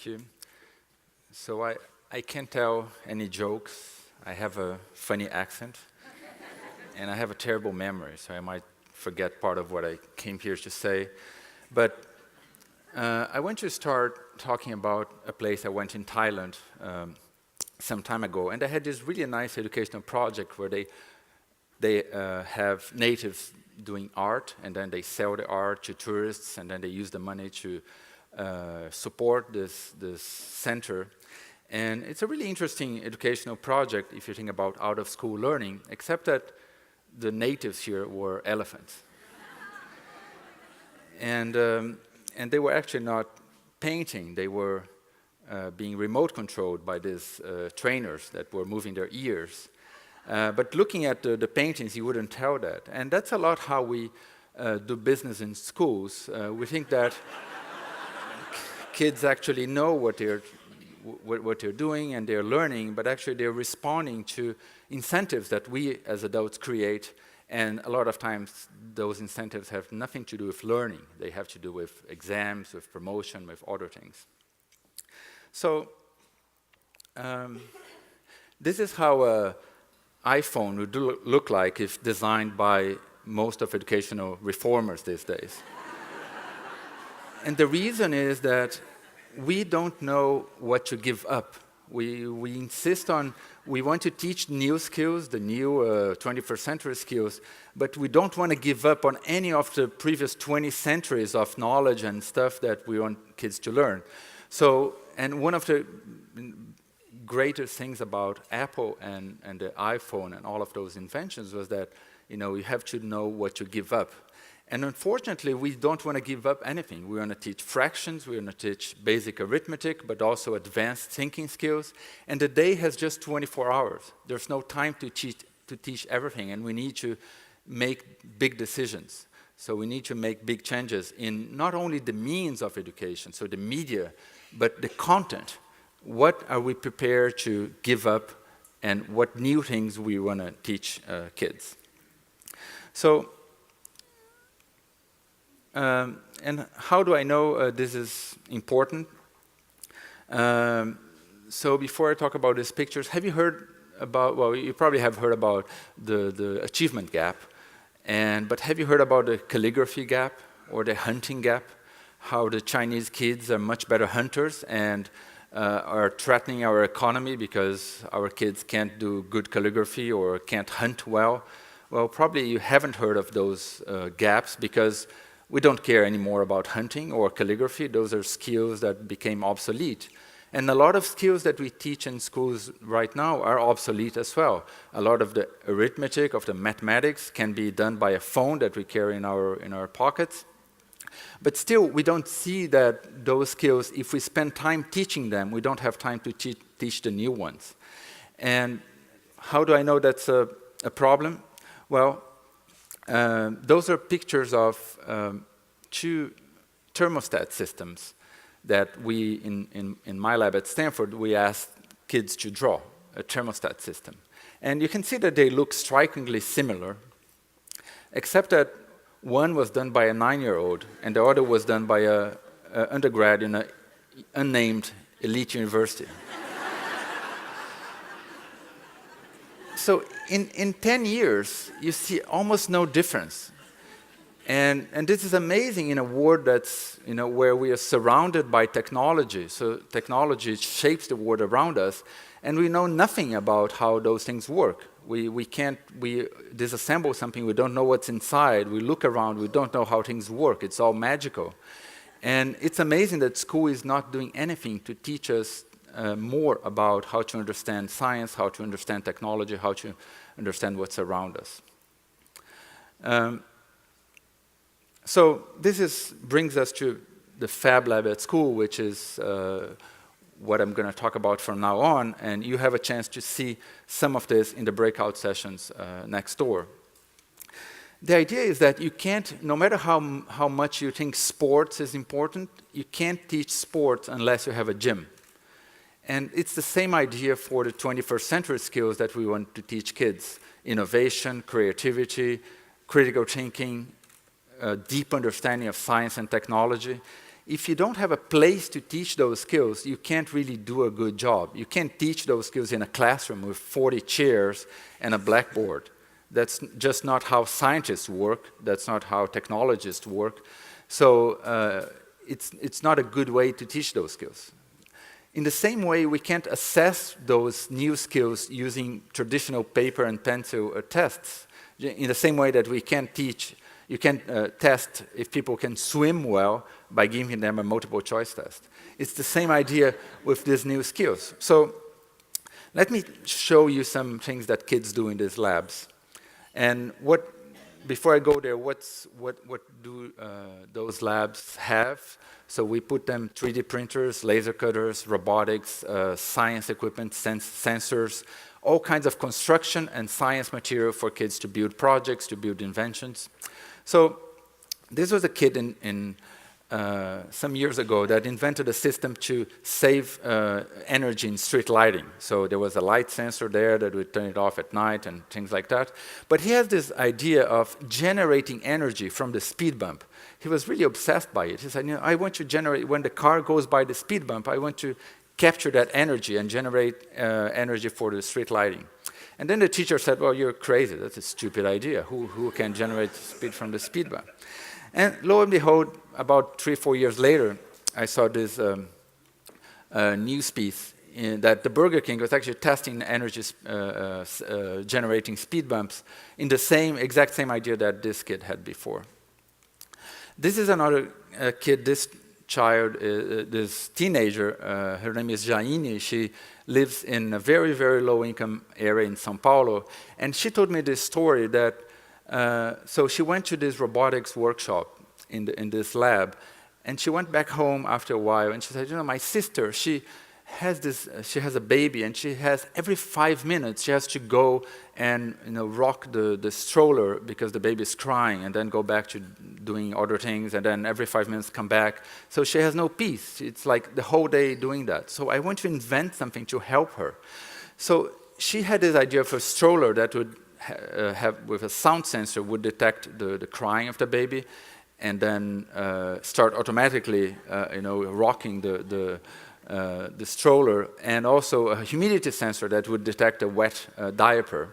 you. So I can't tell any jokes. I have a funny accent. And I have a terrible memory, so I might forget part of what I came here to say. But I want to start talking about a place I went in Thailand some time ago. And they had this really nice educational project where they have natives doing art, and then they sell the art to tourists, and then they use the money to support this center. And it's a really interesting educational project if you think about out-of-school learning, except that the natives here were elephants. And they were actually not painting. They were being remote controlled by these trainers that were moving their ears. But looking at the paintings, you wouldn't tell that. And that's a lot how we do business in schools. We think that kids actually know what they're doing and they're learning, but actually they're responding to incentives that we as adults create. And a lot of times those incentives have nothing to do with learning. They have to do with exams, with promotion, with other things. So this is how an iPhone would look like if designed by most of educational reformers these days. And the reason is that we don't know what to give up. We insist on, we want to teach new skills, the new 21st century skills, but we don't want to give up on any of the previous 20 centuries of knowledge and stuff that we want kids to learn. So, and one of the greatest things about Apple and the iPhone and all of those inventions was that, you have to know what to give up. And unfortunately, we don't want to give up anything. We want to teach fractions, we want to teach basic arithmetic, but also advanced thinking skills. And the day has just 24 hours. There's no time to teach everything, and we need to make big decisions. So we need to make big changes in not only the means of education, so the media, but the content. What are we prepared to give up, and what new things we want to teach kids? So, and how do I know this is important? So before I talk about these pictures, have you heard about, well, you probably have heard about the achievement gap, but have you heard about the calligraphy gap or the hunting gap? How the Chinese kids are much better hunters and are threatening our economy because our kids can't do good calligraphy or can't hunt well? Well, probably you haven't heard of those gaps because we don't care anymore about hunting or calligraphy. Those are skills that became obsolete. And a lot of skills that we teach in schools right now are obsolete as well. A lot of the arithmetic, of the mathematics can be done by a phone that we carry in our pockets. But still, we don't see that those skills, if we spend time teaching them, we don't have time to teach the new ones. And how do I know that's a problem? Well, those are pictures of two thermostat systems that we, in my lab at Stanford, we asked kids to draw a thermostat system. And you can see that they look strikingly similar, except that one was done by a 9-year-old and the other was done by an undergrad in an unnamed elite university. So in 10 years, you see almost no difference. And this is amazing in a world that's, where we are surrounded by technology. So technology shapes the world around us, and we know nothing about how those things work. We disassemble something, we don't know what's inside. We look around, we don't know how things work. It's all magical. And it's amazing that school is not doing anything to teach us more about how to understand science, how to understand technology, how to understand what's around us. So this brings us to the FabLab at school, which is what I'm going to talk about from now on, and you have a chance to see some of this in the breakout sessions next door. The idea is that you can't, no matter how much you think sports is important, you can't teach sports unless you have a gym. And it's the same idea for the 21st century skills that we want to teach kids. Innovation, creativity, critical thinking, deep understanding of science and technology. if you don't have a place to teach those skills, you can't really do a good job. You can't teach those skills in a classroom with 40 chairs and a blackboard. That's just not how scientists work. That's not how technologists work. So it's not a good way to teach those skills. In the same way, we can't assess those new skills using traditional paper and pencil tests. In the same way that we can't teach, you can't test if people can swim well by giving them a multiple choice test. It's the same idea with these new skills. So let me show you some things that kids do in these labs. And before I go there, what do those labs have? So we put them 3D printers, laser cutters, robotics, science equipment, sensors, all kinds of construction and science material for kids to build projects, to build inventions. So this was a kid some years ago that invented a system to save energy in street lighting. So there was a light sensor there that would turn it off at night and things like that. But he has this idea of generating energy from the speed bump. He was really obsessed by it. He said, I want to generate, when the car goes by the speed bump, I want to capture that energy and generate energy for the street lighting. And then the teacher said, well, you're crazy. That's a stupid idea. Who can generate speed from the speed bump? And lo and behold, about 3 or 4 years later, I saw this news piece that the Burger King was actually testing energy generating speed bumps in the exact same idea that this kid had before. This is another kid, this child, this teenager, her name is Jaine. She lives in a very, very low-income area in São Paulo. And she told me this story that, so she went to this robotics workshop in this lab, and she went back home after a while, and she said, my sister, she has a baby, and she has, every 5 minutes, she has to go and rock the stroller because the baby is crying, and then go back to doing other things, and then every 5 minutes come back. So she has no peace. It's like the whole day doing that. So I want to invent something to help her. So she had this idea of a stroller that would have, with a sound sensor, would detect the crying of the baby, and then start automatically, rocking the stroller, and also a humidity sensor that would detect a wet diaper.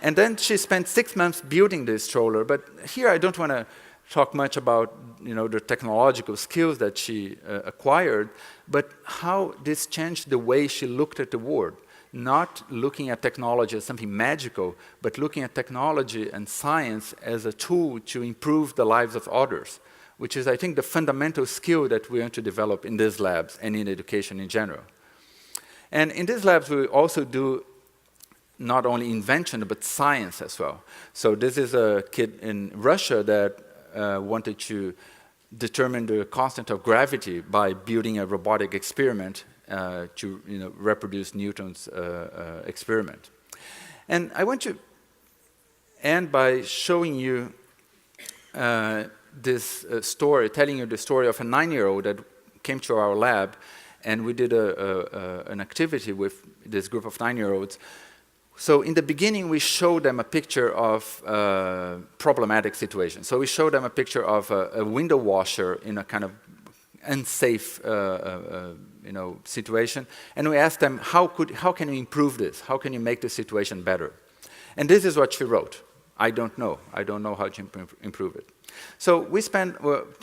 And then she spent 6 months building this stroller, but here I don't want to talk much about the technological skills that she acquired, but how this changed the way she looked at the world. Not looking at technology as something magical, but looking at technology and science as a tool to improve the lives of others, which is, I think, the fundamental skill that we want to develop in these labs and in education in general. And in these labs, we also do not only invention, but science as well. So this is a kid in Russia that wanted to determine the constant of gravity by building a robotic experiment to reproduce Newton's experiment. And I want to end by showing you this story, telling you the story of a 9-year-old that came to our lab, and we did an activity with this group of 9-year-olds. So in the beginning, we showed them a picture of a problematic situation. So we showed them a picture of a window washer in a kind of unsafe situation, and we asked them, how can you improve this? How can you make the situation better? And this is what she wrote. I don't know how to improve it. So we spent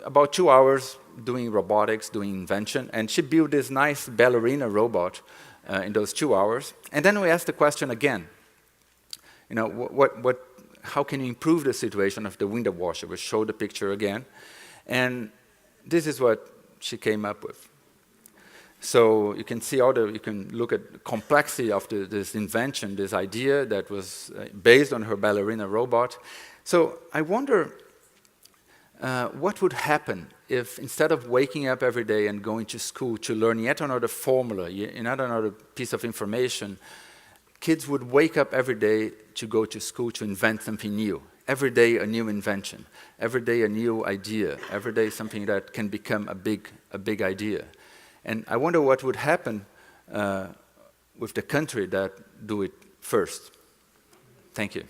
about 2 hours doing robotics, doing invention, and she built this nice ballerina robot in those 2 hours. And then we asked the question again, how can you improve the situation of the window washer? We showed the picture again, and this is what she came up with. So you can see you can look at the complexity of this invention, this idea that was based on her ballerina robot. So I wonder what would happen if, instead of waking up every day and going to school to learn yet another formula, yet another piece of information, kids would wake up every day to go to school to invent something new. Every day a new invention, every day a new idea, every day something that can become a big idea. And I wonder what would happen with the country that do it first. Thank you.